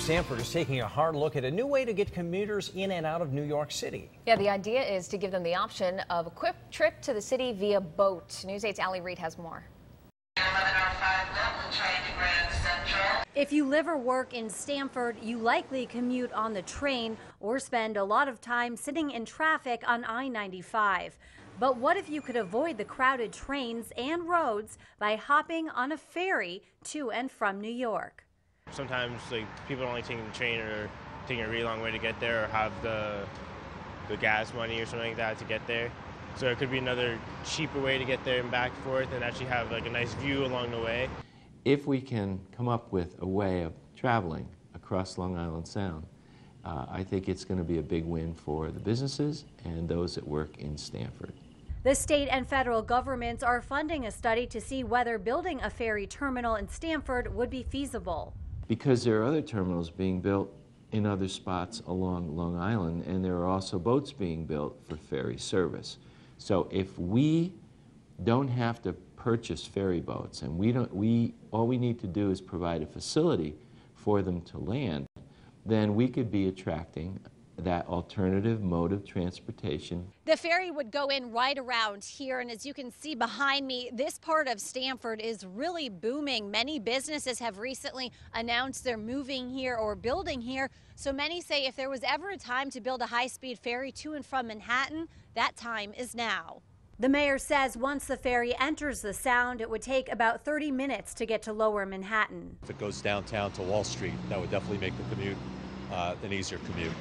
Stamford is taking a hard look at a new way to get commuters in and out of New York City. Yeah, the idea is to give them the option of a quick trip to the city via boat. News 8's Allie Reed has more. If you live or work in Stamford, you likely commute on the train or spend a lot of time sitting in traffic on I-95. But what if you could avoid the crowded trains and roads by hopping on a ferry to and from New York? Sometimes people are only taking the train or taking a really long way to get there, or have the gas money or something like that to get there. So it could be another cheaper way to get there and back and forth, and actually have a nice view along the way. If we can come up with a way of traveling across Long Island Sound, I think it's going to be a big win for the businesses and those that work in Stamford. The state and federal governments are funding a study to see whether building a ferry terminal in Stamford would be feasible. Because there are other terminals being built in other spots along Long Island, and there are also boats being built for ferry service. So if we don't have to purchase ferry boats, and all we need to do is provide a facility for them to land, then we could be attracting that alternative mode of transportation. The ferry would go in right around here, and as you can see behind me, this part of Stamford is really booming. Many businesses have recently announced they're moving here or building here, so many say if there was ever a time to build a high-speed ferry to and from Manhattan, that time is now. The mayor says once the ferry enters the Sound, it would take about 30 minutes to get to Lower Manhattan. If it goes downtown to Wall Street, that would definitely make the commute an easier commute.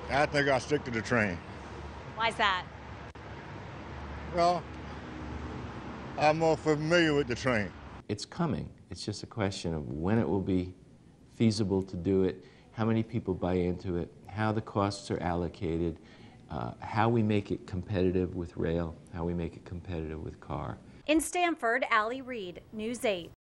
I think I'll stick to the train. Why's that? Well, I'm more familiar with the train. It's coming. It's just a question of when it will be feasible to do it, how many people buy into it, how the costs are allocated, how we make it competitive with rail, how we make it competitive with car. In Stamford, Allie Reed, News 8.